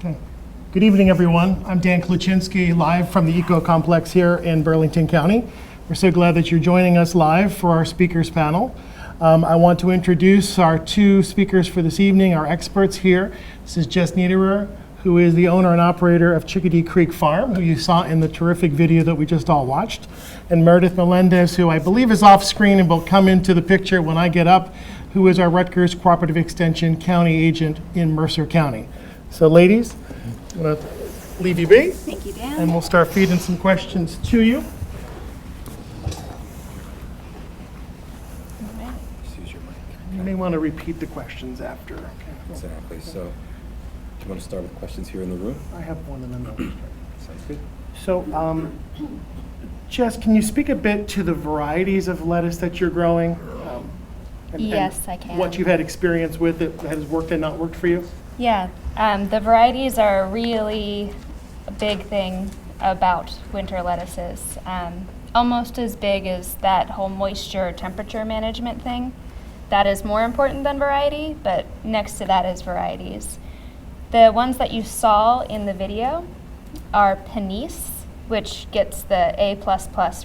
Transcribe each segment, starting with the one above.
Okay. Good evening, everyone. I'm Dan Kluczynski, live from the Eco Complex here in Burlington County. We're so glad that you're joining us live for our speakers panel. I want to introduce our two speakers for this evening, our experts here. This is Jess Niederer, who is the owner and operator of Chickadee Creek Farm, who you saw in the terrific video that we just all watched, and Meredith Melendez, who I believe is off screen and will come into the picture when I get up, who is our Rutgers Cooperative Extension County Agent in Mercer County. So ladies, I'm going to leave you be. Thank you, Dan. And we'll start feeding some questions to you. You may want to repeat the questions after. Okay. Exactly. So, do you want to start with questions here in the room? I have one and then I'll start. Sounds good. So, Jess, can you speak a bit to the varieties of lettuce that you're growing? Yes, I can. What you've had experience with that has worked and not worked for you? Yeah, the varieties are really a big thing about winter lettuces. Almost as big as that whole moisture temperature management thing. That is more important than variety, but next to that is varieties. The ones that you saw in the video are Penice, which gets the A++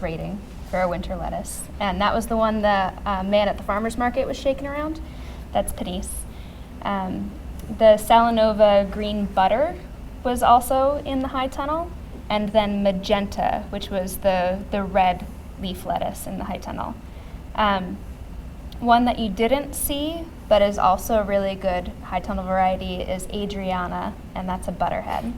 rating for a winter lettuce. And that was the one the man at the farmer's market was shaking around. That's Penice. The Salanova green butter was also in the high tunnel. And then Magenta, which was the red leaf lettuce in the high tunnel. One that you didn't see, but is also a really good high tunnel variety is Adriana, and that's a butterhead.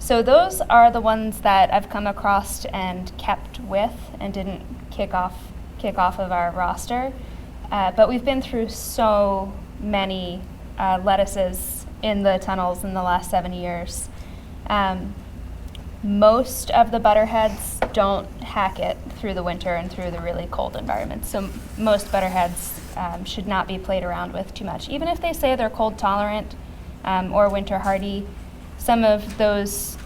So those are the ones that I've come across and kept with and didn't kick off of our roster. But we've been through so many lettuces in the tunnels in the last 7 years. Most of the butterheads don't hack it through the winter and through the really cold environments. So most butterheads should not be played around with too much. Even if they say they're cold tolerant or winter hardy, some of those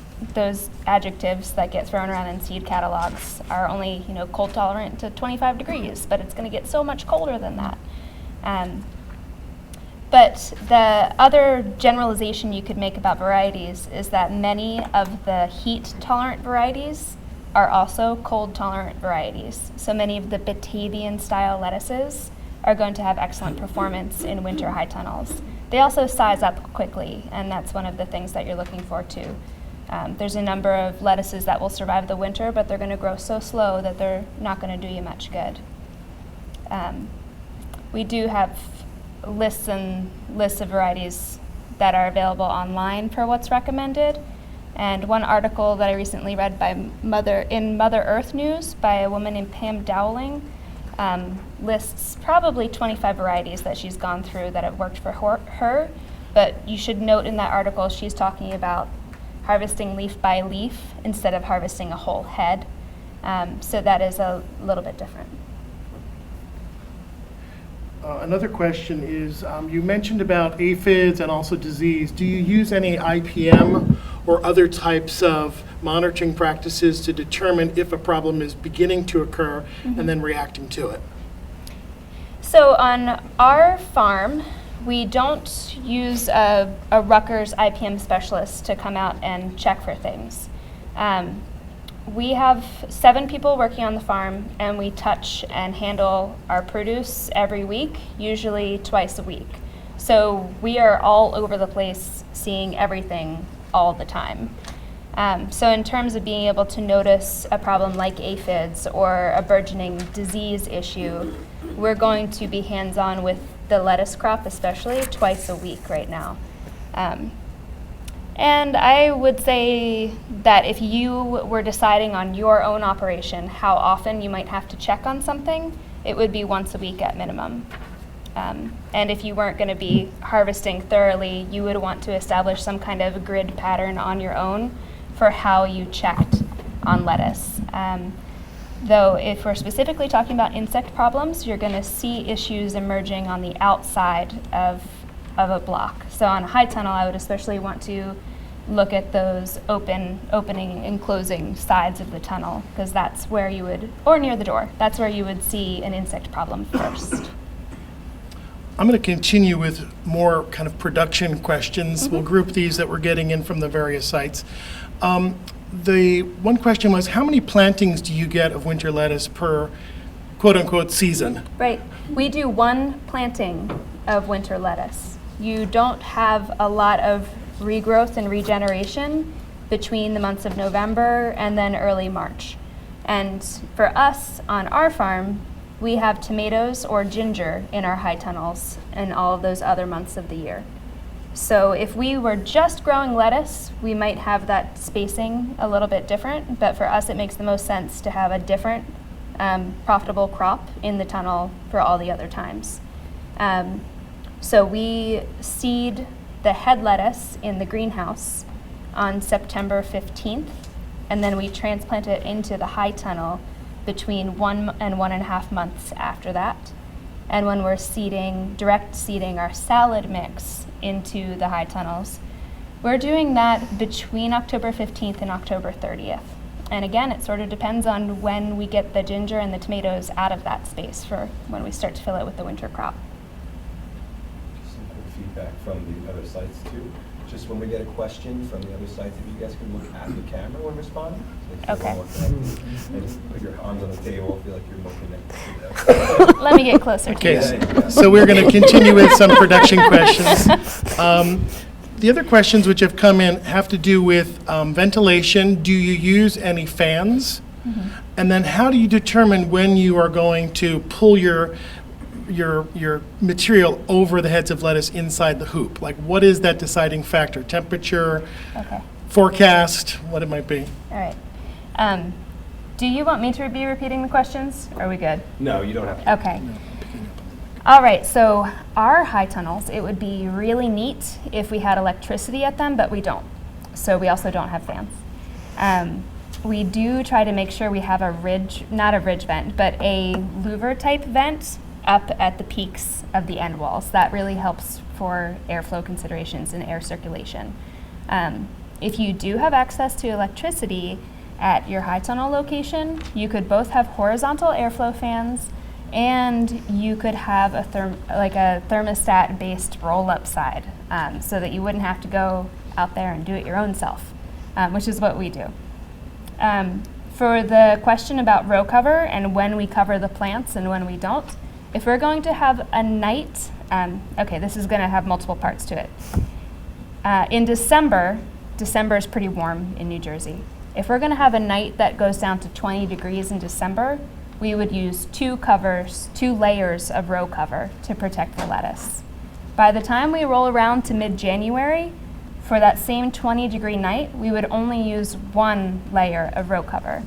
adjectives that get thrown around in seed catalogs are only cold tolerant to 25 degrees, but it's going to get so much colder than that. But the other generalization you could make about varieties is that many of the heat-tolerant varieties are also cold-tolerant varieties. So many of the Batavian-style lettuces are going to have excellent performance in winter high tunnels. They also size up quickly, and that's one of the things that you're looking for too. There's a number of lettuces that will survive the winter, but they're going to grow so slow that they're not going to do you much good. We do have lists of varieties that are available online for what's recommended. And one article that I recently read in Mother Earth News by a woman named Pam Dowling lists probably 25 varieties that she's gone through that have worked for her. But you should note in that article she's talking about harvesting leaf by leaf instead of harvesting a whole head. So that is a little bit different. Another question is, you mentioned about aphids and also disease. Do you use any IPM or other types of monitoring practices to determine if a problem is beginning to occur and then reacting to it? So on our farm, we don't use a Rutgers IPM specialist to come out and check for things. We have 7 people working on the farm, and we touch and handle our produce every week, usually twice a week. So we are all over the place seeing everything all the time. So in terms of being able to notice a problem like aphids or a burgeoning disease issue, we're going to be hands-on with the lettuce crop, especially twice a week right now. And I would say that if you were deciding on your own operation how often you might have to check on something, it would be once a week at minimum. And if you weren't going to be harvesting thoroughly, you would want to establish some kind of grid pattern on your own for how you checked on lettuce. Though if we're specifically talking about insect problems, you're going to see issues emerging on the outside of a block. So on a high tunnel, I would especially want to look at those opening and closing sides of the tunnel, because that's where you would, or near the door, that's where you would see an insect problem first. I'm going to continue with more kind of production questions. We'll group these that we're getting in from the various sites. The one question was, how many plantings do you get of winter lettuce per quote-unquote season? Right. We do one planting of winter lettuce. You don't have a lot of regrowth and regeneration between the months of November and then early March. And for us on our farm, we have tomatoes or ginger in our high tunnels and all of those other months of the year. So if we were just growing lettuce, we might have that spacing a little bit different, but for us it makes the most sense to have a different profitable crop in the tunnel for all the other times. So we seed the head lettuce in the greenhouse on September 15th, and then we transplant it into the high tunnel between 1 and 1.5 months after that. And when we're direct seeding our salad mix into the high tunnels, we're doing that between October 15th and October 30th. And again, it sort of depends on when we get the ginger and the tomatoes out of that space for when we start to fill it with the winter crop. Just some quick feedback from the other sites too. Just when we get a question from the other sites, if you guys can look at the camera when responding. So Okay. And just put your arms on the table, feel like you're more connected to them. Let me get closer to Okay, you. so we're going to continue with some production questions. The other questions which have come in have to do with ventilation. Do you use any fans? And then how do you determine when you are going to pull your material over the heads of lettuce inside the hoop? Like, what is that deciding factor? Temperature, Okay. forecast, what it might be? All right. Do you want me to be repeating the questions? Are we good? No, you don't have to. Okay. All right, so our high tunnels, it would be really neat if we had electricity at them, but we don't. So we also don't have fans. We do try to make sure we have a ridge, not a ridge vent, but a louver type vent up at the peaks of the end walls. That really helps for airflow considerations and air circulation. If you do have access to electricity at your high tunnel location, you could both have horizontal airflow fans and you could have a thermostat-based roll-up side, so that you wouldn't have to go out there and do it your own self, which is what we do. For the question about row cover and when we cover the plants and when we don't, if we're going to have a night, okay, this is going to have multiple parts to it. In December is pretty warm in New Jersey. If we're going to have a night that goes down to 20 degrees in December, we would use 2 layers of row cover to protect the lettuce. By the time we roll around to mid-January, for that same 20-degree night, we would only use 1 layer of row cover.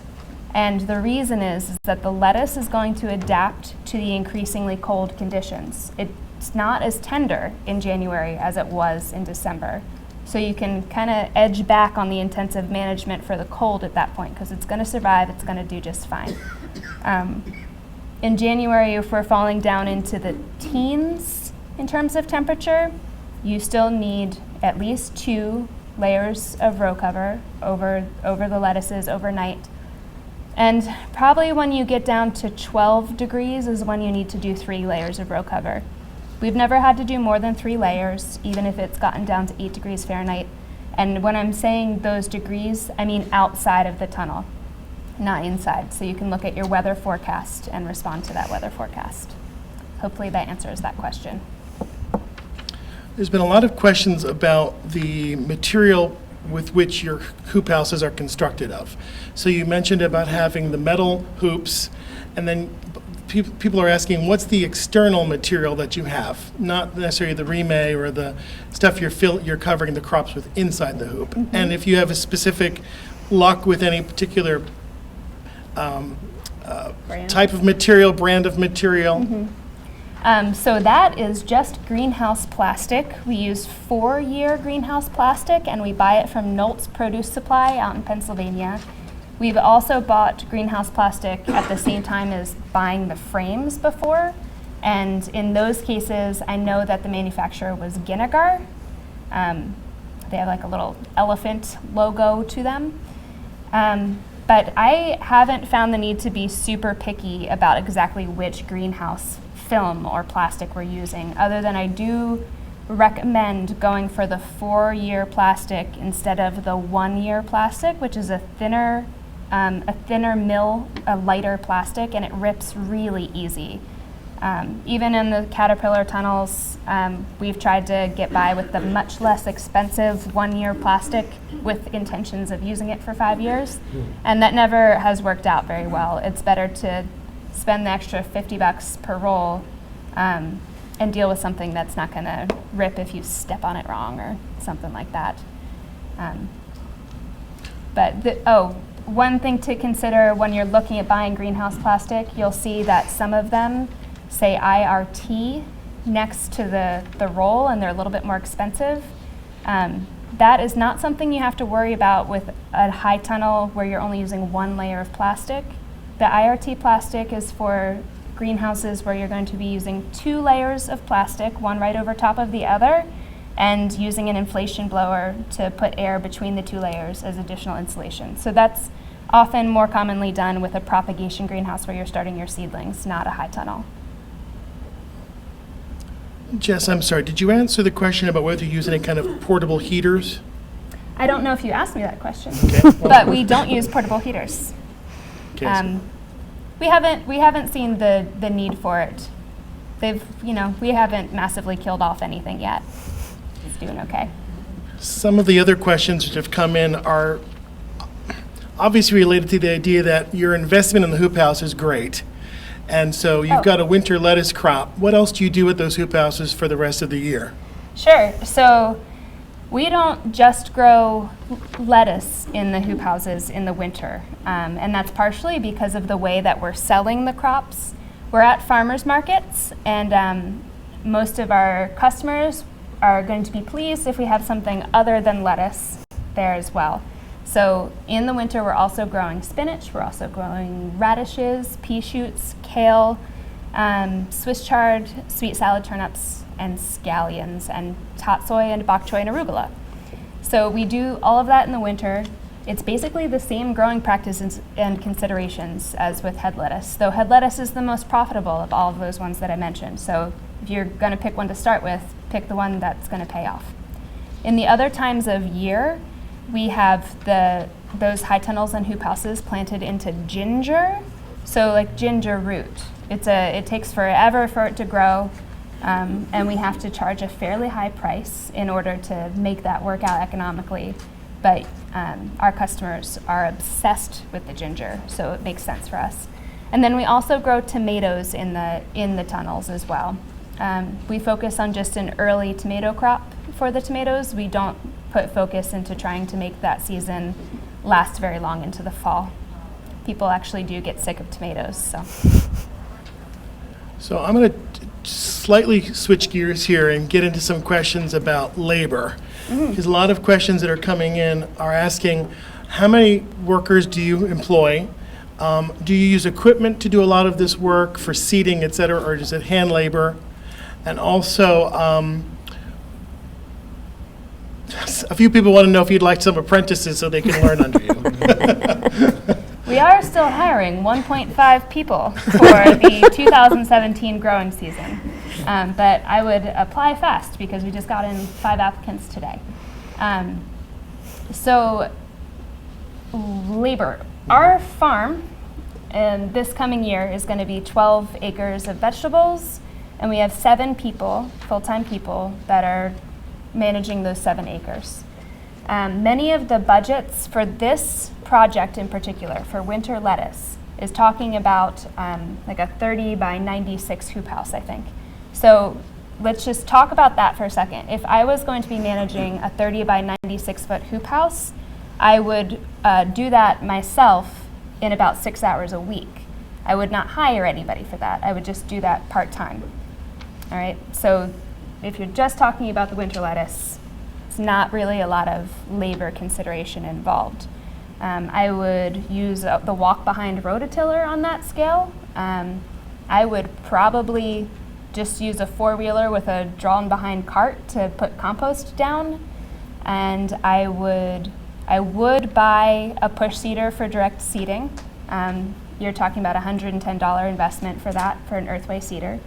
And the reason is that the lettuce is going to adapt to the increasingly cold conditions. It's not as tender in January as it was in December. So you can kind of edge back on the intensive management for the cold at that point, because it's going to survive, it's going to do just fine. In January, if we're falling down into the teens in terms of temperature, you still need at least 2 layers of row cover over the lettuces overnight. And probably when you get down to 12 degrees is when you need to do 3 layers of row cover. We've never had to do more than 3 layers, even if it's gotten down to 8 degrees Fahrenheit. And when I'm saying those degrees, I mean outside of the tunnel, not inside. So you can look at your weather forecast and respond to that weather forecast. Hopefully that answers that question. There's been a lot of questions about the material with which your hoop houses are constructed of. So you mentioned about having the metal hoops, and then people are asking, what's the external material that you have? Not necessarily the remay or the stuff you're covering the crops with inside the hoop. Mm-hmm. And if you have a specific luck with any particular type of material, brand of material. Mm-hmm. So that is just greenhouse plastic. We use 4-year greenhouse plastic, and we buy it from Knowles Produce Supply out in Pennsylvania. We've also bought greenhouse plastic at the same time as buying the frames before, and in those cases, I know that the manufacturer was Ginnegar. They have like a little elephant logo to them. But I haven't found the need to be super picky about exactly which greenhouse film or plastic we're using, other than I do recommend going for the 4-year plastic instead of the 1-year plastic, which is a thinner mill, a lighter plastic, and it rips really easy. Even in the caterpillar tunnels, we've tried to get by with the much less expensive 1-year plastic with intentions of using it for 5 years, and that never has worked out very well. It's better to spend the extra $50 per roll and deal with something that's not going to rip if you step on it wrong or something like that. One thing to consider when you're looking at buying greenhouse plastic, you'll see that some of them say IRT next to the roll, and they're a little bit more expensive. That is not something you have to worry about with a high tunnel where you're only using 1 layer of plastic. The IRT plastic is for greenhouses where you're going to be using 2 layers of plastic, one right over top of the other, and using an inflation blower to put air between the 2 layers as additional insulation. So that's often more commonly done with a propagation greenhouse where you're starting your seedlings, not a high tunnel. Jess, I'm sorry, did you answer the question about whether you use any kind of portable heaters? I don't know if you asked me that question, Okay. but we don't use portable heaters. Okay, so- We haven't seen the need for it. We haven't massively killed off anything yet. It's doing okay. Some of the other questions that have come in are obviously related to the idea that your investment in the hoop house is great. And so you've got a winter lettuce crop. What else do you do with those hoop houses for the rest of the year? Sure. So we don't just grow lettuce in the hoop houses in the winter. And that's partially because of the way that we're selling the crops. We're at farmers markets, and most of our customers are going to be pleased if we have something other than lettuce there as well. So in the winter, we're also growing spinach, we're also growing radishes, pea shoots, kale, Swiss chard, sweet salad turnips, and scallions, and tatsoi and bok choy and arugula. So we do all of that in the winter. It's basically the same growing practices and considerations as with head lettuce, though head lettuce is the most profitable of all of those ones that I mentioned. So if you're going to pick one to start with, pick the one that's going to pay off. In the other times of year, we have those high tunnels and hoop houses planted into ginger, so like ginger root. It takes forever for it to grow, and we have to charge a fairly high price in order to make that work out economically. But our customers are obsessed with the ginger, so it makes sense for us. And then we also grow tomatoes in the tunnels as well. We focus on just an early tomato crop for the tomatoes. We don't put focus into trying to make that season last very long into the fall. People actually do get sick of tomatoes, so. So I'm going to slightly switch gears here and get into some questions about labor. Because a lot of questions that are coming in are asking, how many workers do you employ? Do you use equipment to do a lot of this work for seeding, et cetera, or is it hand labor? And also, a few people want to know if you'd like some apprentices so they can learn under you. We are still hiring 1.5 people for the 2017 growing season. But I would apply fast because we just got in 5 applicants today. So labor. Our farm this coming year is going to be 12 acres of vegetables, and we have 7 people, full-time people, that are managing those 7 acres. Many of the budgets for this project in particular, for winter lettuce, is talking about like a 30 by 96 hoop house, I think. So let's just talk about that for a second. If I was going to be managing a 30 by 96 foot hoop house, I would do that myself in about 6 hours a week. I would not hire anybody for that. I would just do that part-time. All right, so if you're just talking about the winter lettuce, it's not really a lot of labor consideration involved. I would use the walk-behind rototiller on that scale. I would probably just use a 4-wheeler with a drawn-behind cart to put compost down, and I would buy a push seeder for direct seeding. You're talking about $110 investment for that, for an earthway seeder.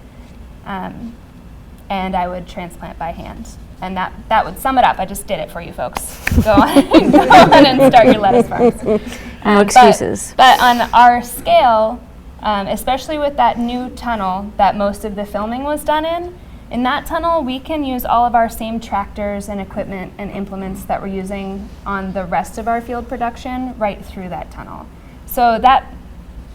and I would transplant by hand. And that would sum it up. I just did it for you folks. Go on, go on and start your lettuce farms. No excuses. But on our scale, especially with that new tunnel that most of the filming was done in that tunnel, we can use all of our same tractors and equipment and implements that we're using on the rest of our field production right through that tunnel. So that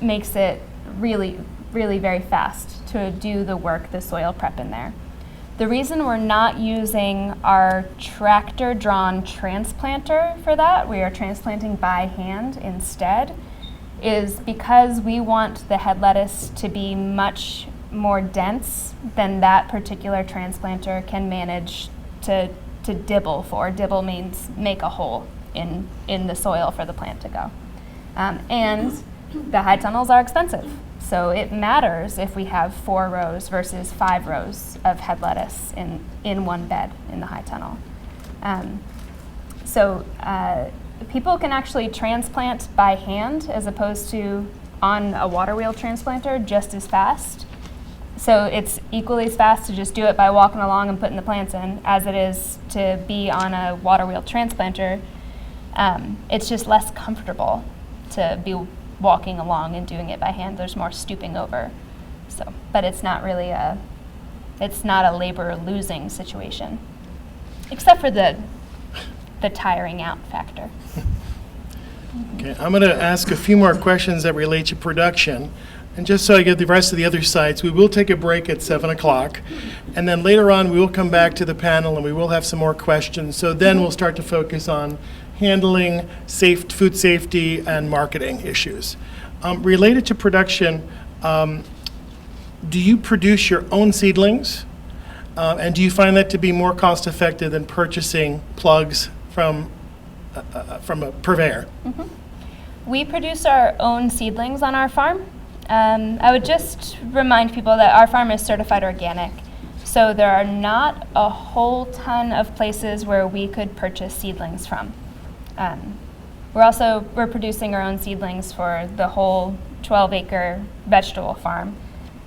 makes it really, really very fast to do the work, the soil prep in there. The reason we're not using our tractor-drawn transplanter for that, we are transplanting by hand instead, is because we want the head lettuce to be much more dense than that particular transplanter can manage to dibble for. Dibble means make a hole in the soil for the plant to go. And the high tunnels are expensive. So it matters if we have 4 rows versus 5 rows of head lettuce in one bed in the high tunnel. So people can actually transplant by hand as opposed to on a water wheel transplanter just as fast. So it's equally as fast to just do it by walking along and putting the plants in as it is to be on a water wheel transplanter. It's just less comfortable to be walking along and doing it by hand. There's more stooping over. So, but it's not really it's not a labor losing situation, except for the tiring out factor. Okay, I'm going to ask a few more questions that relate to production. And just so I get the rest of the other sites, we will take a break at 7 o'clock. And then later on, we will come back to the panel and we will have some more questions. So then we'll start to focus on handling food safety and marketing issues. Related to production, do you produce your own seedlings? And do you find that to be more cost effective than purchasing plugs from a purveyor? Mm-hmm. We produce our own seedlings on our farm. I would just remind people that our farm is certified organic. So there are not a whole ton of places where we could purchase seedlings from. We're producing our own seedlings for the whole 12-acre vegetable farm.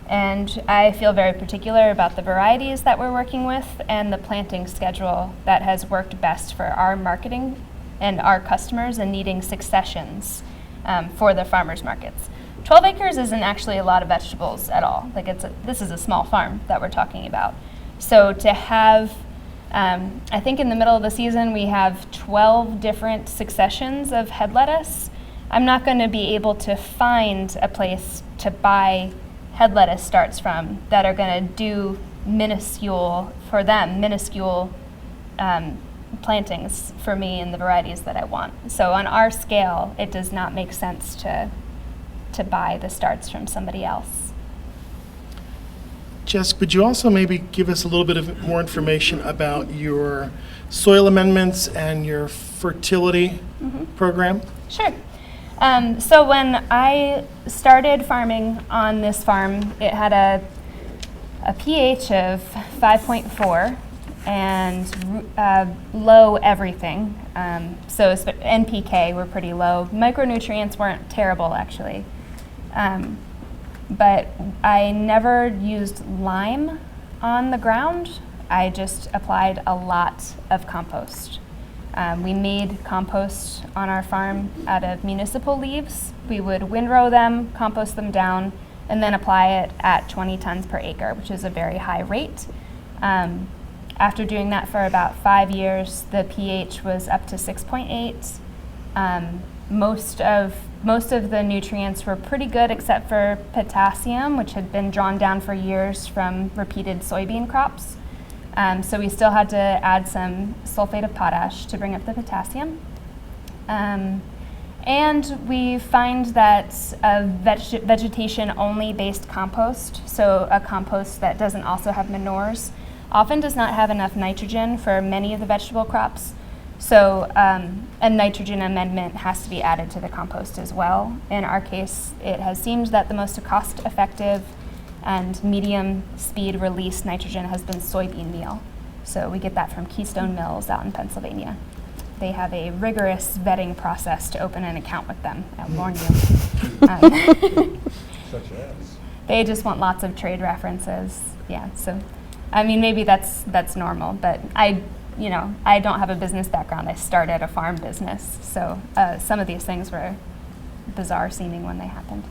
And I feel very particular about the varieties that we're working with and the planting schedule that has worked best for our marketing and our customers and needing successions for the farmers markets. 12 acres isn't actually a lot of vegetables at all. This is a small farm that we're talking about. So to have, I think in the middle of the season we have 12 different successions of head lettuce. I'm not going to be able to find a place to buy head lettuce starts from that are going to do minuscule plantings for me and the varieties that I want. So on our scale, it does not make sense to buy the starts from somebody else. Jess, would you also maybe give us a little bit of more information about your soil amendments and your fertility program? Sure. So when I started farming on this farm, it had a pH of 5.4 and low everything. So NPK were pretty low. Micronutrients weren't terrible, actually. But I never used lime on the ground. I just applied a lot of compost. We made compost on our farm out of municipal leaves. We would windrow them, compost them down, and then apply it at 20 tons per acre, which is a very high rate. After doing that for about 5 years, the pH was up to 6.8. Most of the nutrients were pretty good except for potassium, which had been drawn down for years from repeated soybean crops. So we still had to add some sulfate of potash to bring up the potassium. And we find that a vegetation-only based compost, so a compost that doesn't also have manures, often does not have enough nitrogen for many of the vegetable crops. So a nitrogen amendment has to be added to the compost as well. In our case, it has seemed that the most cost-effective and medium speed release nitrogen has been soybean meal. So we get that from Keystone Mills out in Pennsylvania. They have a rigorous vetting process to open an account with them, I'll warn you. Such as? They just want lots of trade references. Yeah, so, I mean, maybe that's normal, but I don't have a business background. I started a farm business, so some of these things were bizarre seeming when they happened.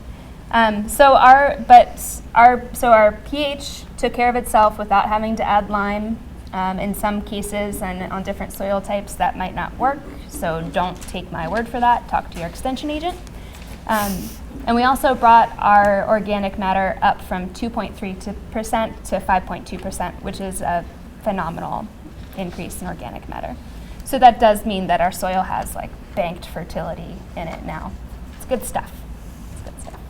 So our pH took care of itself without having to add lime. In some cases and on different soil types that might not work, so don't take my word for that. Talk to your extension agent. And we also brought our organic matter up from 2.3% to 5.2%, which is a phenomenal increase in organic matter. So that does mean that our soil has like banked fertility in it now. It's good stuff. It's good stuff.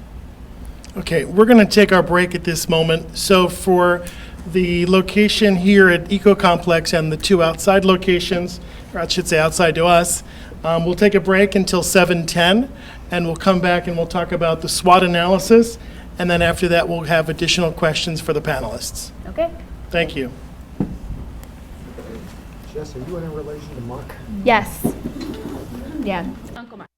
Okay, we're going to take our break at this moment. So for the location here at Eco Complex and the two outside locations, or I should say outside to us, we'll take a break until 7:10, and we'll come back and we'll talk about the SWOT analysis, and then after that we'll have additional questions for the panelists. Okay. Thank you. Jess, are you in relation to Mark? Yes. Yeah. Uncle Mark.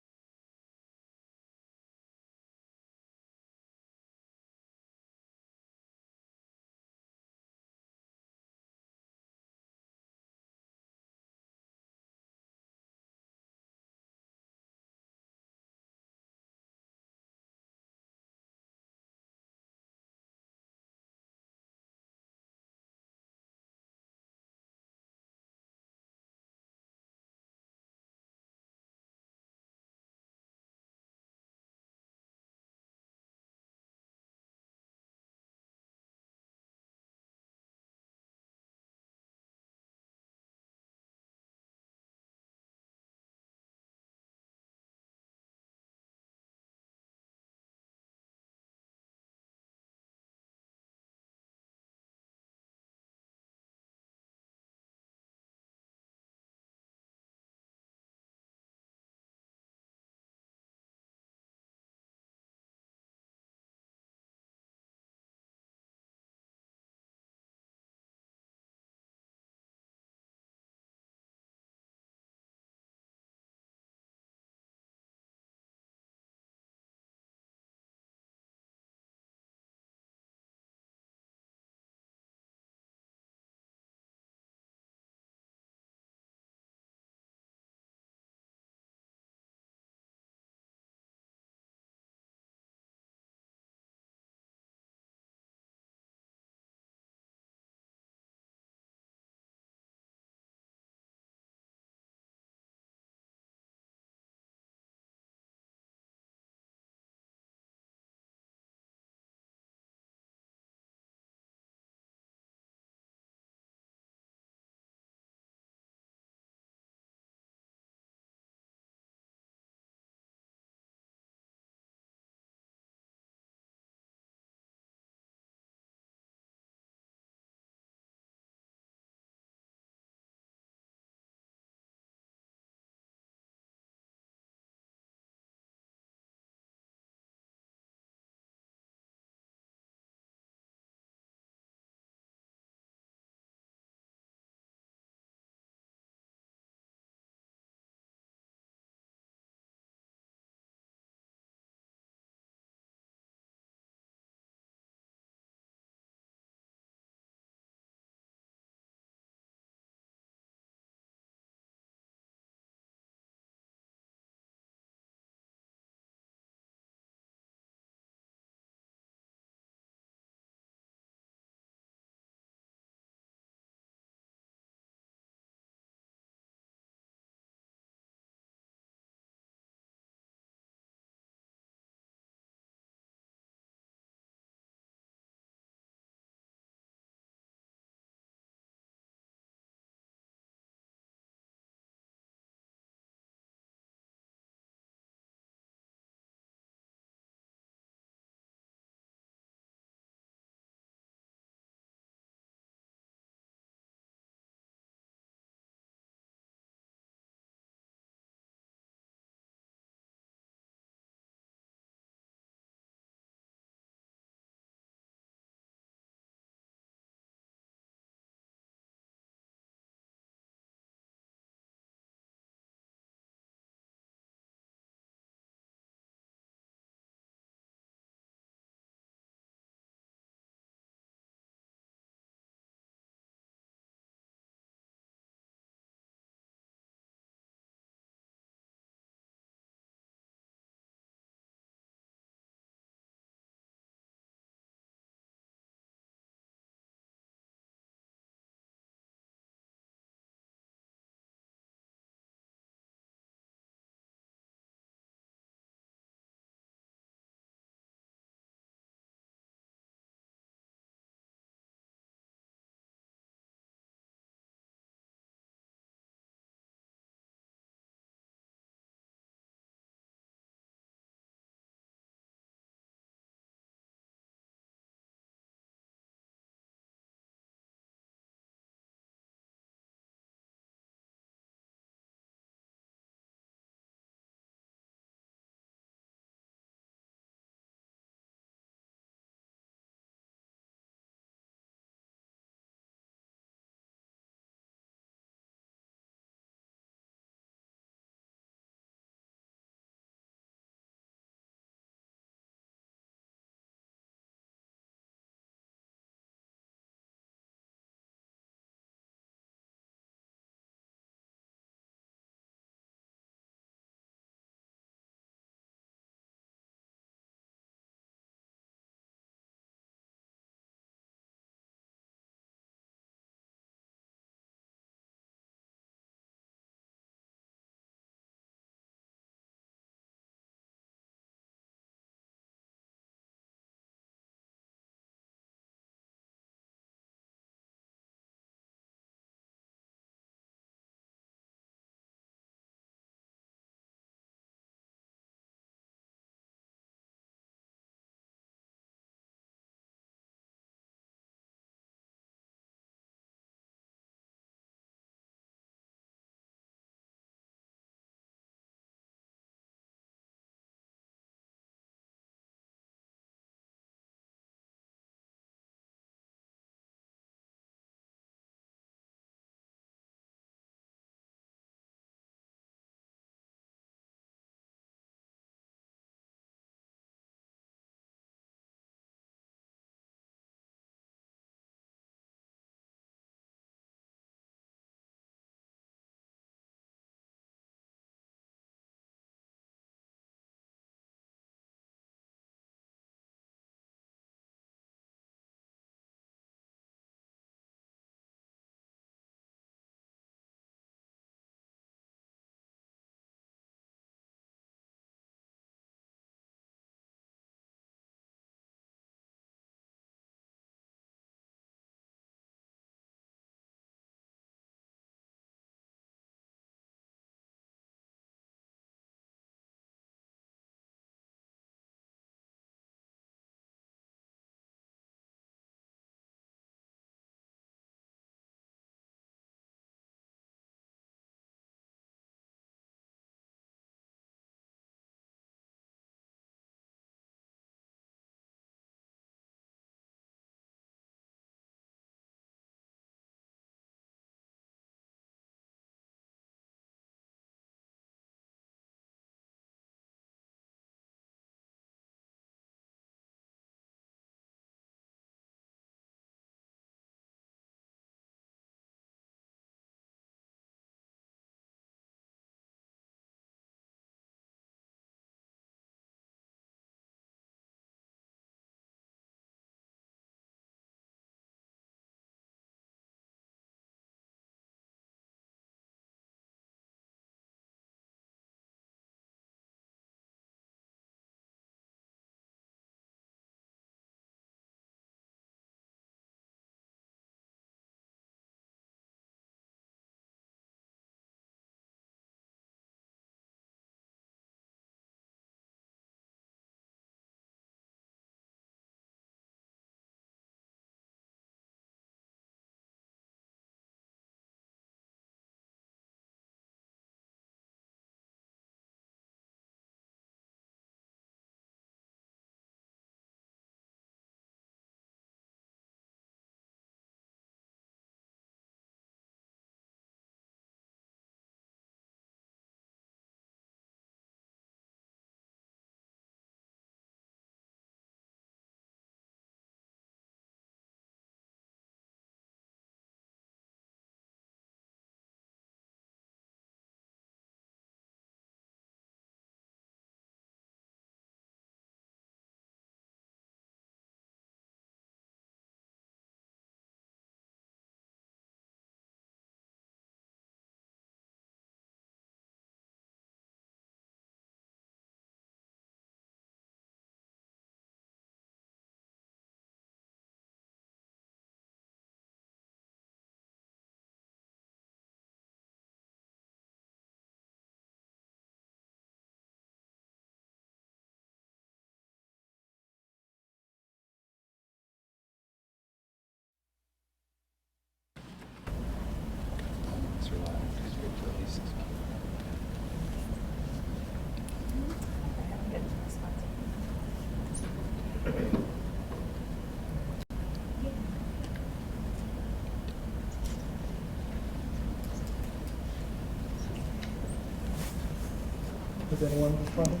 Does anyone have a problem?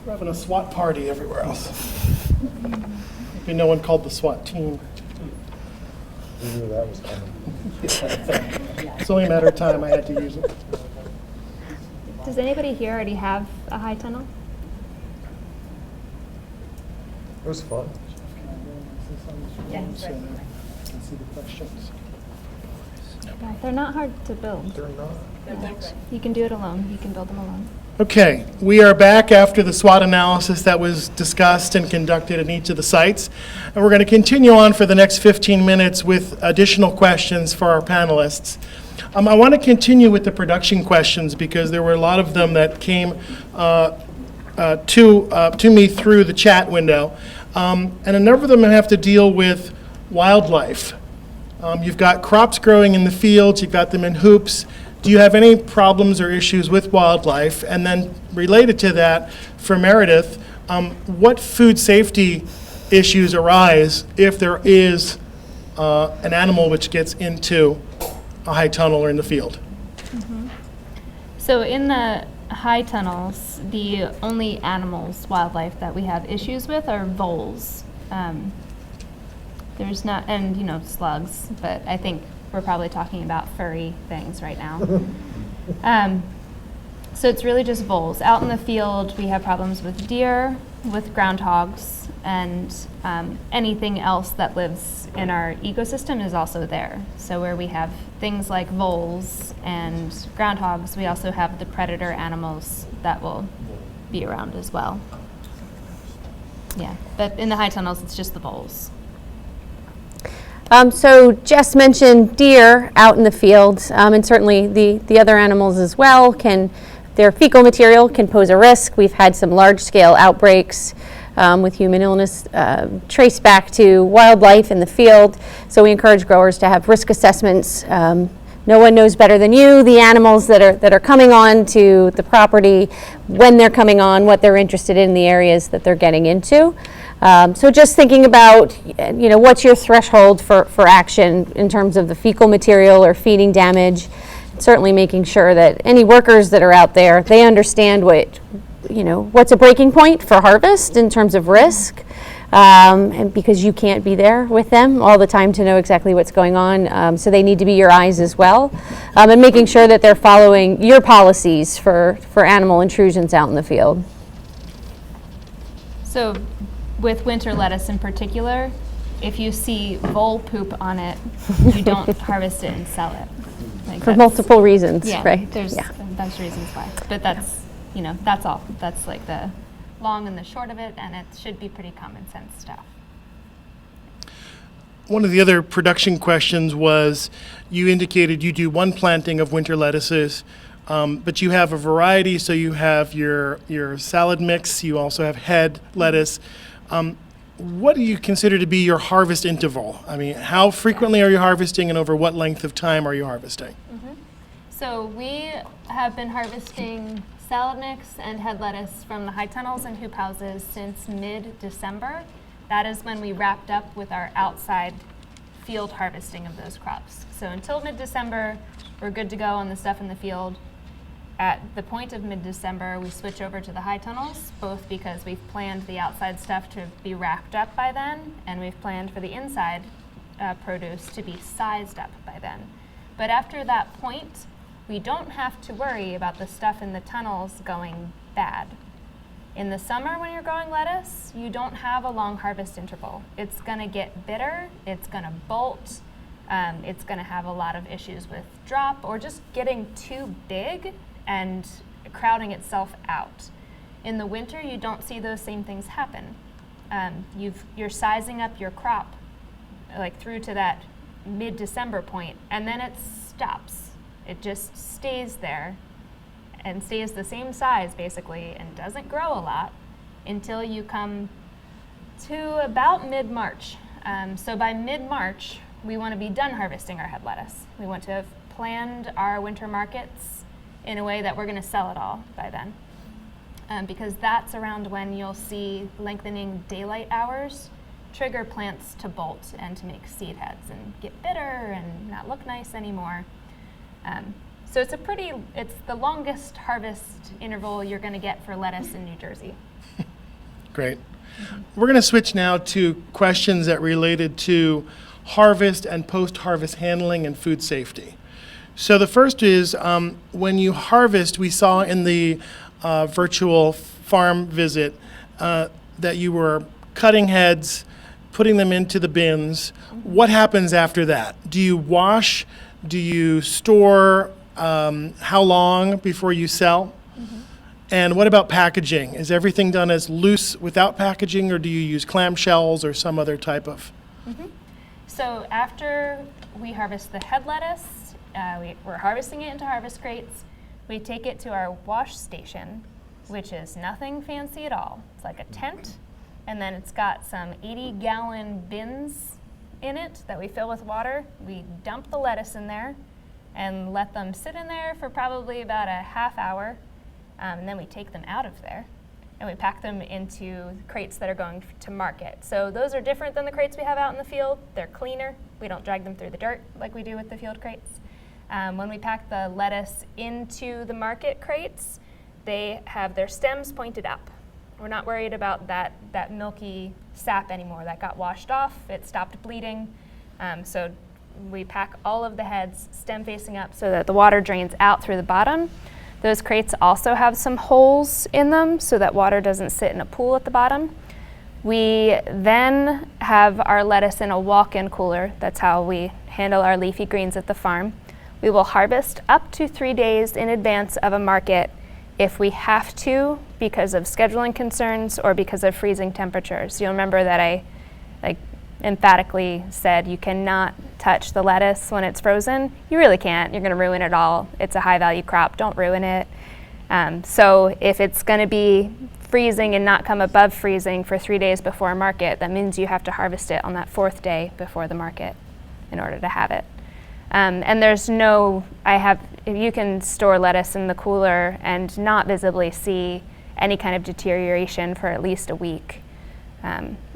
We're having a SWAT party everywhere else. Maybe no one called the SWAT team. We knew that was coming. It's only a matter of time I had to use it. Does anybody here already have a high tunnel? It was fun. Yeah. So, let's see the questions. Yeah, they're not hard to build. They're not. You can do it alone. You can build them alone. Okay, we are back after the SWOT analysis that was discussed and conducted at each of the sites. And we're going to continue on for the next 15 minutes with additional questions for our panelists. I want to continue with the production questions because there were a lot of them that came to me through the chat window. And a number of them have to deal with wildlife. You've got crops growing in the fields, you've got them in hoops. Do you have any problems or issues with wildlife? And then related to that, for Meredith, what food safety issues arise if there is an animal which gets into a high tunnel or in the field? So in the high tunnels, the only animals, wildlife that we have issues with are voles. There's not, and slugs, but I think we're probably talking about furry things right now. So it's really just voles. Out in the field, we have problems with deer, with groundhogs, and anything else that lives in our ecosystem is also there. So where we have things like voles and groundhogs, we also have the predator animals that will be around as well. Yeah, but in the high tunnels, it's just the voles. So Jess mentioned deer out in the field, and certainly the other animals as well their fecal material can pose a risk. We've had some large-scale outbreaks with human illness traced back to wildlife in the field, so we encourage growers to have risk assessments. No one knows better than you the animals that are coming on to the property, when they're coming on, what they're interested in the areas that they're getting into. So just thinking about, what's your threshold for action in terms of the fecal material or feeding damage. Certainly making sure that any workers that are out there, they understand what's a breaking point for harvest in terms of risk. And because you can't be there with them all the time to know exactly what's going on. So they need to be your eyes as well. And making sure that they're following your policies for animal intrusions out in the field. So with winter lettuce in particular, if you see vole poop on it, you don't harvest it and sell it. For multiple reasons, yeah, right? There's a bunch of reasons why. But that's all. That's like the long and the short of it, and it should be pretty common sense stuff. One of the other production questions was, you indicated you do one planting of winter lettuces, but you have a variety, so you have your salad mix, you also have head lettuce. What do you consider to be your harvest interval? I mean, how frequently are you harvesting and over what length of time are you harvesting? So we have been harvesting salad mix and head lettuce from the high tunnels and hoop houses since mid-December. That is when we wrapped up with our outside field harvesting of those crops. So until mid-December, we're good to go on the stuff in the field. At the point of mid-December, we switch over to the high tunnels, both because we've planned the outside stuff to be wrapped up by then, and we've planned for the inside produce to be sized up by then. But after that point, we don't have to worry about the stuff in the tunnels going bad. In the summer, when you're growing lettuce, you don't have a long harvest interval. It's gonna get bitter, it's gonna bolt, it's gonna have a lot of issues with drop or just getting too big and crowding itself out. In the winter, you don't see those same things happen. You're sizing up your crop like through to that mid-December point, and then it stops. It just stays there and stays the same size basically and doesn't grow a lot until you come to about mid-March. So by mid-March, we want to be done harvesting our head lettuce. We want to have planned our winter markets in a way that we're going to sell it all by then. Because that's around when you'll see lengthening daylight hours trigger plants to bolt and to make seed heads and get bitter and not look nice anymore. So it's the longest harvest interval you're going to get for lettuce in New Jersey. Great. We're going to switch now to questions that related to harvest and post-harvest handling and food safety. So the first is, when you harvest, we saw in the virtual farm visit that you were cutting heads, putting them into the bins. What happens after that? Do you wash? Do you store? How long before you sell? And what about packaging? Is everything done as loose without packaging, or do you use clamshells or some other type of? So after we harvest the head lettuce, we're harvesting it into harvest crates. We take it to our wash station, which is nothing fancy at all. It's like a tent, and then it's got some 80-gallon bins in it that we fill with water. We dump the lettuce in there and let them sit in there for probably about a half hour. And then we take them out of there and we pack them into crates that are going to market. So those are different than the crates we have out in the field. They're cleaner. We don't drag them through the dirt like we do with the field crates. When we pack the lettuce into the market crates, they have their stems pointed up. We're not worried about that milky sap anymore. That got washed off. It stopped bleeding. So we pack all of the heads stem facing up so that the water drains out through the bottom. Those crates also have some holes in them so that water doesn't sit in a pool at the bottom. We then have our lettuce in a walk-in cooler. That's how we handle our leafy greens at the farm. We will harvest up to 3 days in advance of a market if we have to, because of scheduling concerns or because of freezing temperatures. You'll remember that I emphatically said you cannot touch the lettuce when it's frozen. You really can't. You're going to ruin it all. It's a high value crop. Don't ruin it. So if it's going to be freezing and not come above freezing for 3 days before a market, that means you have to harvest it on that 4th day before the market in order to have it. And there's you can store lettuce in the cooler and not visibly see any kind of deterioration for at least a week.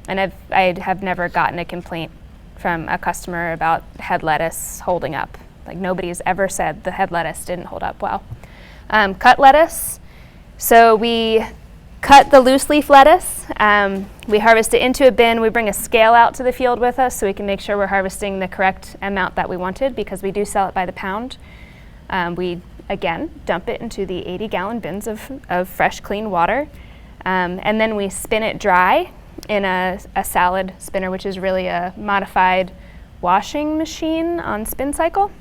And I have never gotten a complaint from a customer about head lettuce holding up. Like, nobody's ever said the head lettuce didn't hold up well. Cut lettuce. So we cut the loose leaf lettuce. We harvest it into a bin. We bring a scale out to the field with us so we can make sure we're harvesting the correct amount that we wanted, because we do sell it by the pound. We, again, dump it into the 80-gallon bins of fresh, clean water. And then we spin it dry in a salad spinner, which is really a modified washing machine on spin cycle.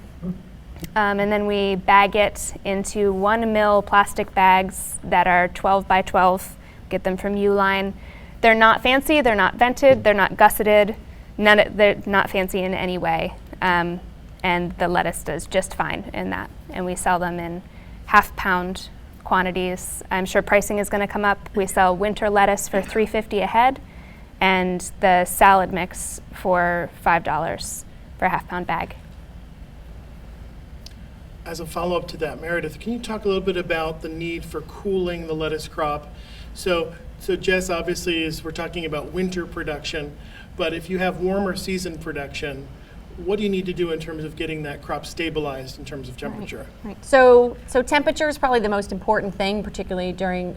And then we bag it into 1 mil plastic bags that are 12 by 12. Get them from Uline. They're not fancy, they're not vented, they're not gusseted. They're not fancy in any way. And the lettuce does just fine in that. And we sell them in half-pound quantities. I'm sure pricing is going to come up. We sell winter lettuce for $3.50 a head, and the salad mix for $5 for a half-pound bag. As a follow-up to that, Meredith, can you talk a little bit about the need for cooling the lettuce crop? So Jess, obviously, we're talking about winter production, but if you have warmer season production, what do you need to do in terms of getting that crop stabilized in terms of temperature? Right. So temperature is probably the most important thing, particularly during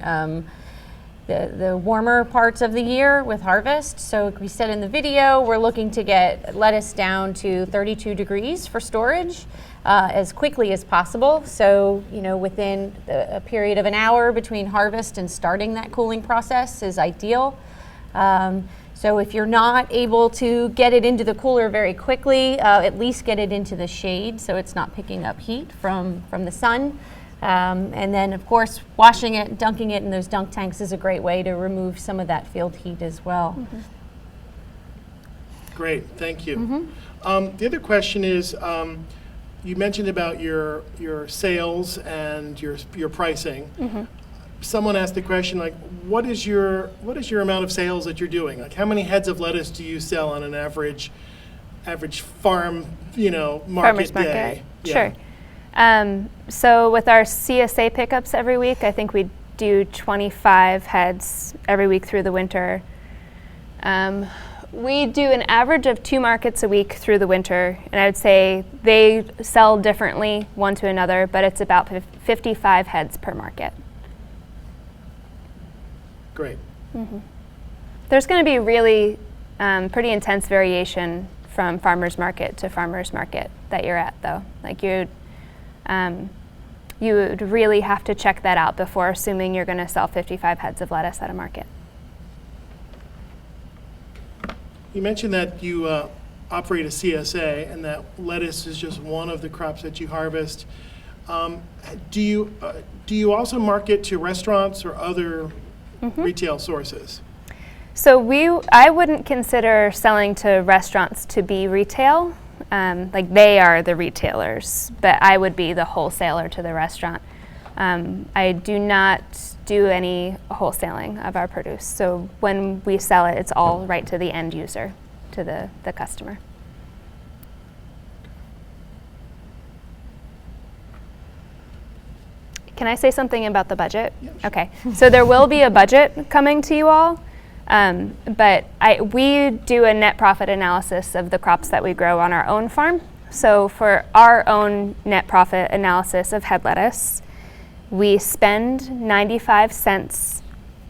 the warmer parts of the year with harvest. So like we said in the video, we're looking to get lettuce down to 32 degrees for storage as quickly as possible. So, within a period of an hour between harvest and starting that cooling process is ideal. So if you're not able to get it into the cooler very quickly, at least get it into the shade so it's not picking up heat from the sun. And then, of course, washing it, dunking it in those dunk tanks is a great way to remove some of that field heat as well. Mm-hmm. Great, thank you. The other question is, you mentioned about your sales and your pricing. Mm-hmm. Someone asked the question, like, what is your amount of sales that you're doing? Like, how many heads of lettuce do you sell on an average farm, Farmers day? Sure. So with our CSA pickups every week, I think we do 25 heads every week through the winter. we do an average of 2 markets a week through the winter, and I would say they sell differently one to another, but it's about 55 heads per market. Great. There's going to be really pretty intense variation from farmer's market to farmer's market that you're at, though. Like you would really have to check that out before assuming you're going to sell 55 heads of lettuce at a market. You mentioned that you operate a CSA and that lettuce is just one of the crops that you harvest. Do you also market to restaurants or other retail sources? So I wouldn't consider selling to restaurants to be retail. Like they are the retailers, but I would be the wholesaler to the restaurant. I do not do any wholesaling of our produce. So when we sell it, it's all right to the end user, to the customer. Can I say something about the budget? Yeah, sure. Okay, so there will be a budget coming to you all, but we do a net profit analysis of the crops that we grow on our own farm. So for our own net profit analysis of head lettuce, we spend 95 cents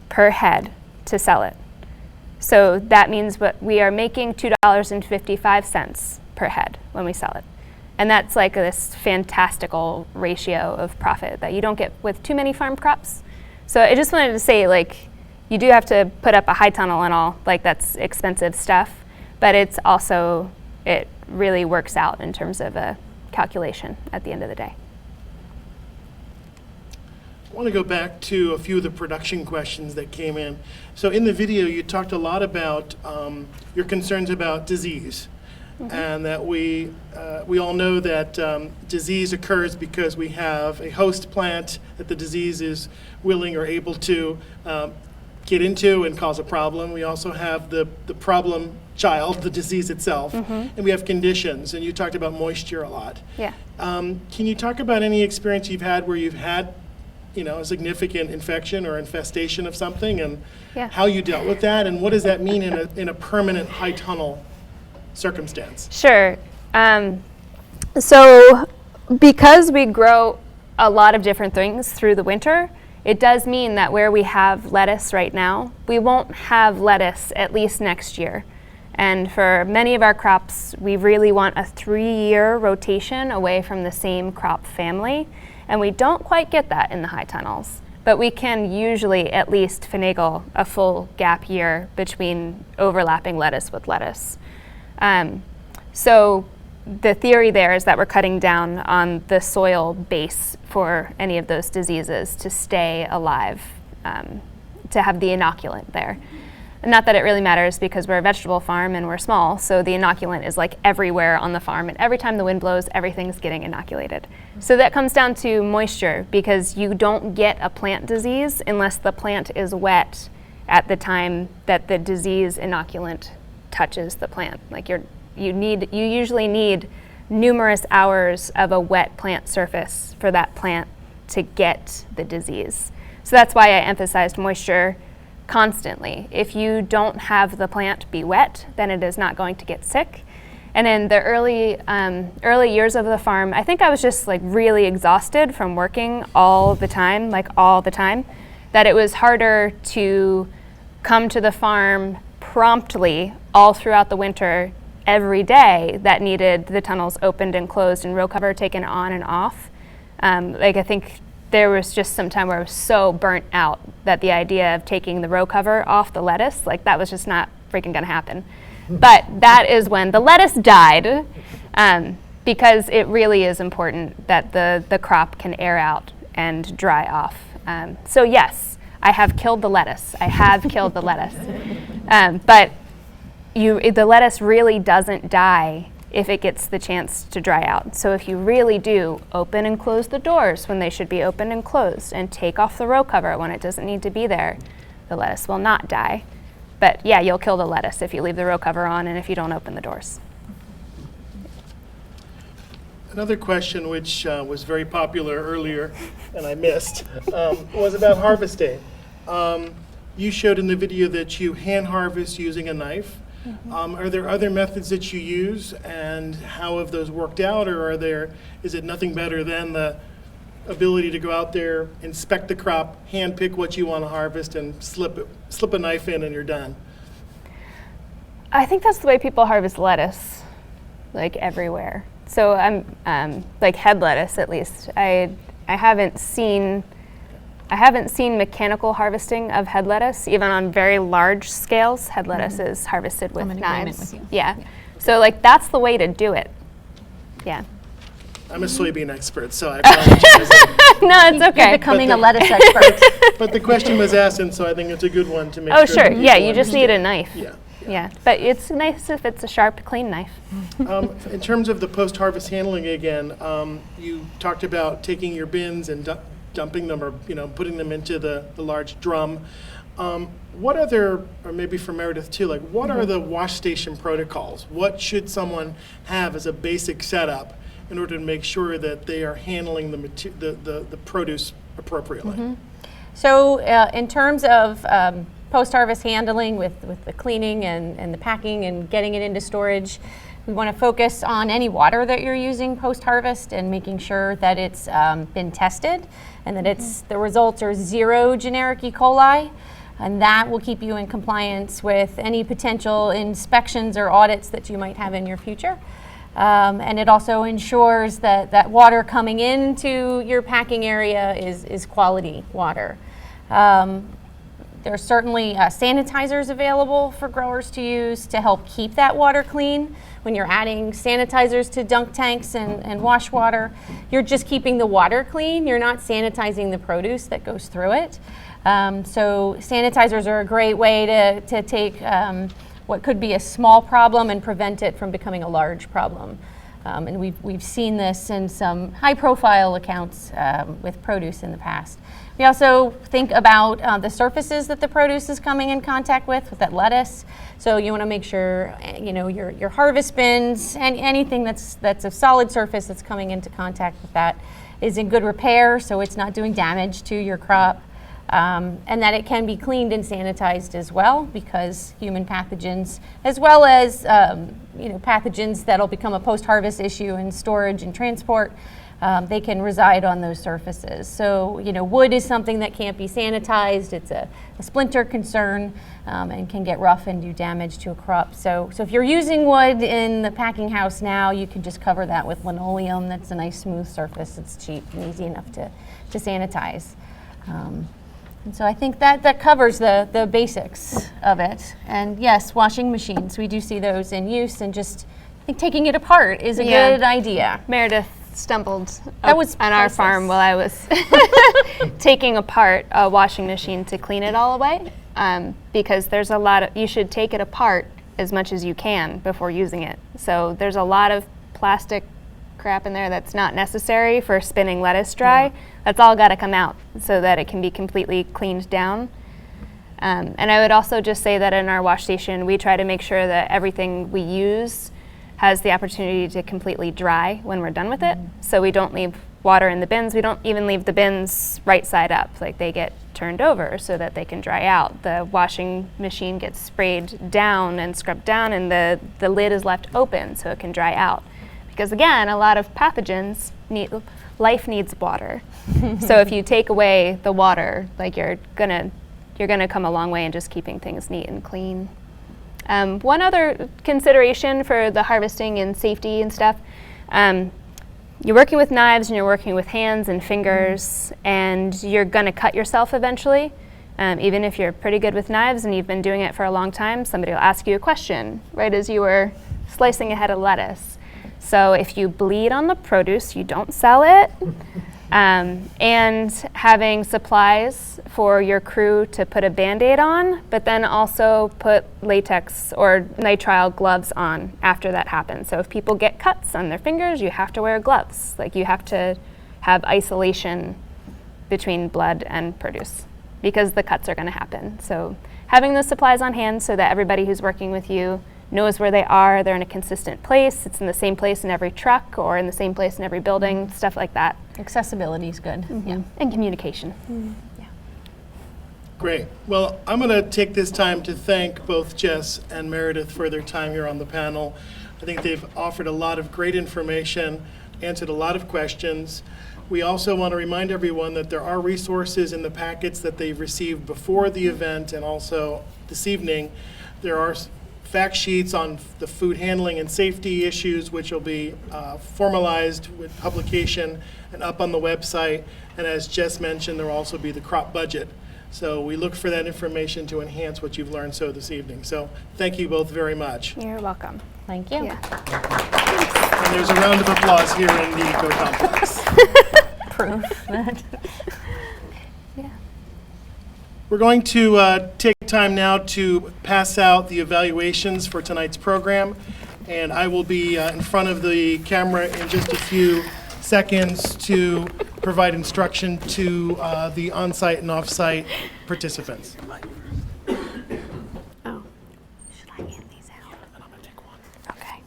per head to sell it. So that means we are making $2.55 per head when we sell it. And that's like this fantastical ratio of profit that you don't get with too many farm crops. So I just wanted to say, like, you do have to put up a high tunnel and all, like that's expensive stuff, but it's also, it really works out in terms of a calculation at the end of the day. I want to go back to a few of the production questions that came in. So in the video, you talked a lot about your concerns about disease, and that we all know that disease occurs because we have a host plant that the disease is willing or able to get into and cause a problem. We also have the problem child, the disease itself, and we have conditions, and you talked about moisture a lot. Yeah. Can you talk about any experience you've had where you've had a significant infection or infestation of something, and how you dealt with that, and what does that mean in a permanent high tunnel circumstance? Sure. So because we grow a lot of different things through the winter, it does mean that where we have lettuce right now, we won't have lettuce at least next year. And for many of our crops, we really want a 3-year rotation away from the same crop family. And we don't quite get that in the high tunnels, but we can usually at least finagle a full gap year between overlapping lettuce with lettuce. So the theory there is that we're cutting down on the soil base for any of those diseases to stay alive, to have the inoculant there. Not that it really matters because we're a vegetable farm and we're small, so the inoculant is like everywhere on the farm, and every time the wind blows, everything's getting inoculated. So that comes down to moisture, because you don't get a plant disease unless the plant is wet at the time that the disease inoculant touches the plant. Like you usually need numerous hours of a wet plant surface for that plant to get the disease. So that's why I emphasized moisture constantly. If you don't have the plant be wet, then it is not going to get sick. And in the early years of the farm, I think I was just like really exhausted from working all the time, that it was harder to come to the farm promptly all throughout the winter every day that needed the tunnels opened and closed and row cover taken on and off. I think there was just some time where I was so burnt out that the idea of taking the row cover off the lettuce, that was just not freaking gonna happen. But that is when the lettuce died, because it really is important that the crop can air out and dry off. So yes, I have killed the lettuce. But the lettuce really doesn't die if it gets the chance to dry out. So if you really do open and close the doors when they should be open and closed, and take off the row cover when it doesn't need to be there, the lettuce will not die. But yeah, you'll kill the lettuce if you leave the row cover on and if you don't open the doors. Another question which was very popular earlier and I missed was about harvesting. You showed in the video that you hand harvest using a knife. Are there other methods that you use, and how have those worked out, or is it nothing better than the ability to go out there, inspect the crop, hand pick what you want to harvest, and slip a knife in and you're done? I think that's the way people harvest lettuce, like everywhere. So I'm like head lettuce, at least. I haven't seen mechanical harvesting of head lettuce, even on very large scales. Head lettuce is harvested with I'm in agreement knives. with you. Yeah. So like that's the way to do it. Yeah. I'm a soybean expert, so I apologize. No, it's okay. Becoming But a the- lettuce expert. But the question was asked, and so I think it's a good one to make Oh, sure. sure. that Yeah, people you just need a understand. knife. Yeah. Yeah, but it's nice if it's a sharp, clean knife. In terms of the post-harvest handling again, you talked about taking your bins and dumping them, or putting them into the large drum. What other, or maybe for Meredith too, like what are the wash station protocols? What should someone have as a basic setup in order to make sure that they are handling the produce appropriately? So in terms of post-harvest handling with the cleaning and the packing and getting it into storage, we want to focus on any water that you're using post-harvest and making sure that it's been tested and that the results are 0 generic E. coli, and that will keep you in compliance with any potential inspections or audits that you might have in your future. And it also ensures that water coming into your packing area is quality water. There's certainly sanitizers available for growers to use to help keep that water clean. When you're adding sanitizers to dunk tanks and wash water, you're just keeping the water clean. You're not sanitizing the produce that goes through it. So sanitizers are a great way to take what could be a small problem and prevent it from becoming a large problem. And we've seen this in some high-profile accounts with produce in the past. We also think about the surfaces that the produce is coming in contact with that lettuce. So you want to make sure your harvest bins and anything that's a solid surface that's coming into contact with that is in good repair, so it's not doing damage to your crop. And that it can be cleaned and sanitized as well, because human pathogens, as well as pathogens that'll become a post-harvest issue in storage and transport, they can reside on those surfaces. So wood is something that can't be sanitized. It's a splinter concern and can get rough and do damage to a crop. So if you're using wood in the packing house now, you can just cover that with linoleum. That's a nice smooth surface. It's cheap and easy enough to sanitize. And so I think that covers the basics of it. And yes, washing machines, we do see those in use, and just I think taking it apart is a good idea. Meredith stumbled That was on our priceless. farm while I was taking apart a washing machine to clean it all away, because there's a lot of, you should take it apart as much as you can before using it. So there's a lot of plastic crap in there that's not necessary for spinning lettuce dry. That's all got to come out so that it can be completely cleaned down. And I would also just say that in our wash station, we try to make sure that everything we use has the opportunity to completely dry when we're done with it. So we don't leave water in the bins. We don't even leave the bins right side up. Like, they get turned over so that they can dry out. The washing machine gets sprayed down and scrubbed down, and the lid is left open so it can dry out. Because again, a lot of pathogens life needs water. So if you take away the water, like you're gonna come a long way in just keeping things neat and clean. One other consideration for the harvesting and safety and stuff, you're working with knives and you're working with hands and fingers, and you're gonna cut yourself eventually. Even if you're pretty good with knives and you've been doing it for a long time, somebody will ask you a question right as you were slicing a head of lettuce. So if you bleed on the produce, you don't sell it. And having supplies for your crew to put a Band-Aid on, but then also put latex or nitrile gloves on after that happens. So if people get cuts on their fingers, you have to wear gloves. Like, you have to have isolation between blood and produce, because the cuts are going to happen. So having those supplies on hand so that everybody who's working with you knows where they are, they're in a consistent place, it's in the same place in every truck or in the same place in every building, stuff like that. Accessibility is good. Yeah. And communication. Great. Well, I'm going to take this time to thank both Jess and Meredith for their time here on the panel. I think they've offered a lot of great information, answered a lot of questions. We also want to remind everyone that there are resources in the packets that they've received before the event and also this evening. There are fact sheets on the food handling and safety issues, which will be formalized with publication and up on the website. And as Jess mentioned, there will also be the crop budget. So we look for that information to enhance what you've learned so this evening. So thank you both very much. You're welcome. Thank you. Yeah. And there's a round of applause here in the Eco Complex. Proof that. Yeah. We're going to take time now to pass out the evaluations for tonight's program. And I will be in front of the camera in just a few seconds to provide instruction to the on-site and off-site participants. Oh, should I hand these out? And I'm going to take one. Okay.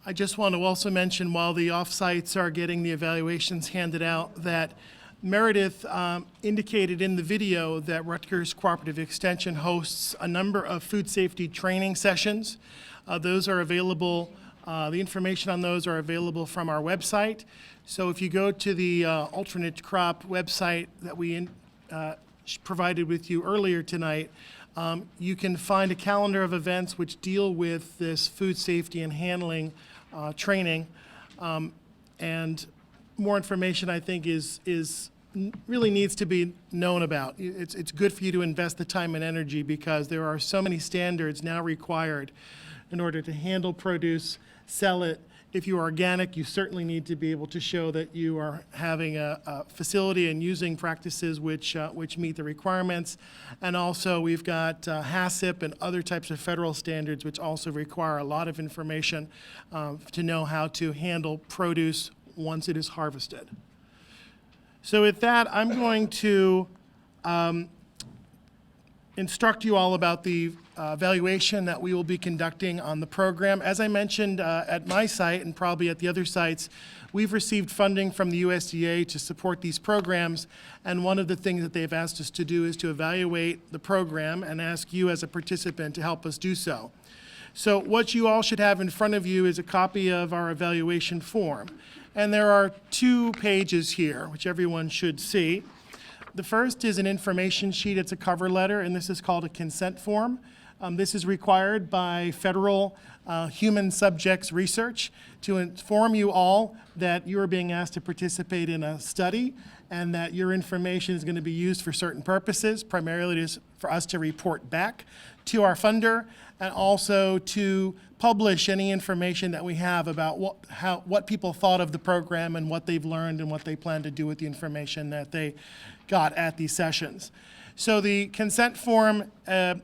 I just want to also mention, while the off-sites are getting the evaluations handed out, that Meredith indicated in the video that Rutgers Cooperative Extension hosts a number of food safety training sessions. Those are available, the information on those are available from our website. So if you go to the alternate crop website that we provided with you earlier tonight, you can find a calendar of events which deal with this food safety and handling training. And more information, I think, really needs to be known about. It's good for you to invest the time and energy because there are so many standards now required in order to handle produce, sell it. If you're organic, you certainly need to be able to show that you are having a facility and using practices which meet the requirements. And also, we've got HACCP and other types of federal standards which also require a lot of information to know how to handle produce once it is harvested. So with that, I'm going to instruct you all about the evaluation that we will be conducting on the program. As I mentioned at my site and probably at the other sites, we've received funding from the USDA to support these programs, and one of the things that they've asked us to do is to evaluate the program and ask you as a participant to help us do so. So what you all should have in front of you is a copy of our evaluation form. And there are 2 pages here, which everyone should see. The first is an information sheet. It's a cover letter, and this is called a consent form. This is required by federal human subjects research to inform you all that you are being asked to participate in a study and that your information is going to be used for certain purposes, primarily for us to report back to our funder and also to publish any information that we have about what people thought of the program and what they've learned and what they plan to do with the information that they got at these sessions. So the consent form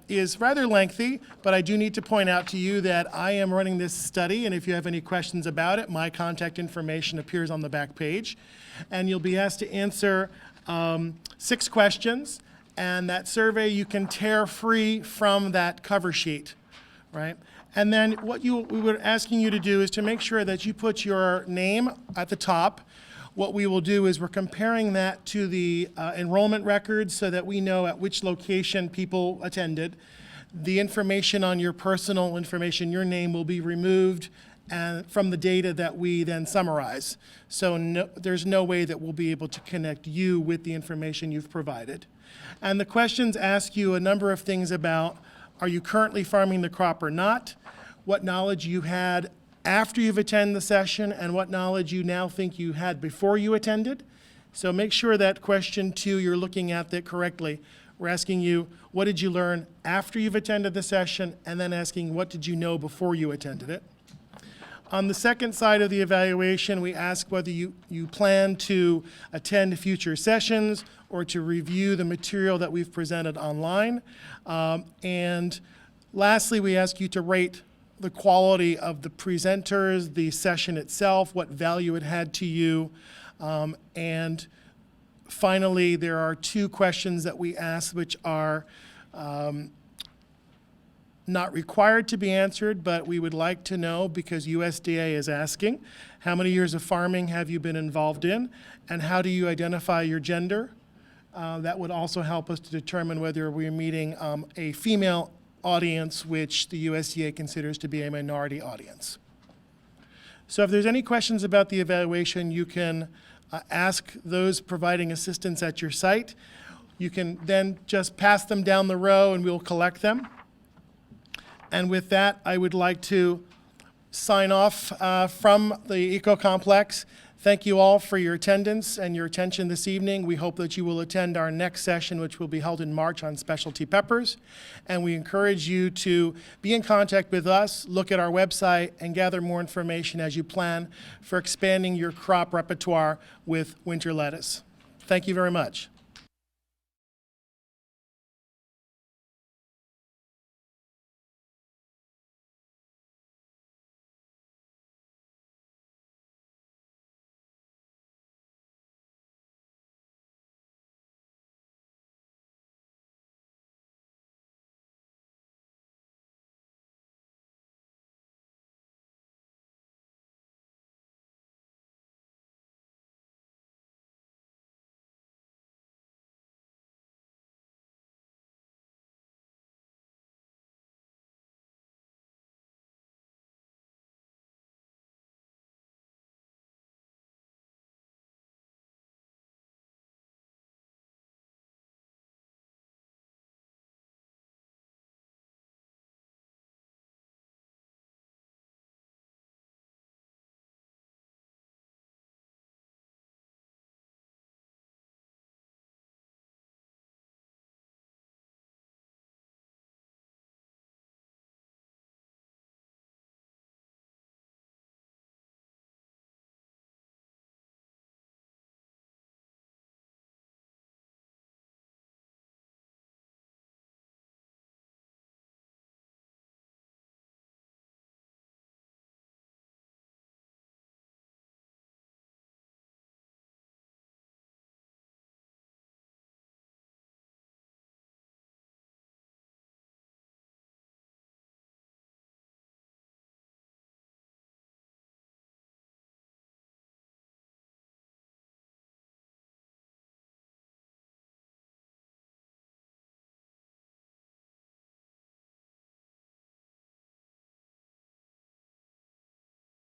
is rather lengthy, but I do need to point out to you that I am running this study, and if you have any questions about it, my contact information appears on the back page. And you'll be asked to answer 6 questions, and that survey you can tear free from that cover sheet, right? And then what we were asking you to do is to make sure that you put your name at the top. What we will do is we're comparing that to the enrollment records so that we know at which location people attended. The information on your personal information, your name, will be removed and from the data that we then summarize. So there's no way that we'll be able to connect you with the information you've provided. And the questions ask you a number of things about, are you currently farming the crop or not? What knowledge you had after you've attended the session and what knowledge you now think you had before you attended. So make sure that question 2, you're looking at that correctly. We're asking you, what did you learn after you've attended the session, and then asking, what did you know before you attended it? On the second side of the evaluation, we ask whether you plan to attend future sessions or to review the material that we've presented online. And lastly, we ask you to rate the quality of the presenters, the session itself, what value it had to you. And finally, there are 2 questions that we ask which are not required to be answered, but we would like to know because USDA is asking, how many years of farming have you been involved in, and how do you identify your gender? That would also help us to determine whether we're meeting a female audience, which the USDA considers to be a minority audience. So if there's any questions about the evaluation, you can ask those providing assistance at your site. You can then just pass them down the row and we'll collect them. And with that, I would like to sign off from the Eco-Complex. Thank you all for your attendance and your attention this evening. We hope that you will attend our next session, which will be held in March on specialty peppers. And we encourage you to be in contact with us, look at our website, and gather more information as you plan for expanding your crop repertoire with winter lettuce. Thank you very much.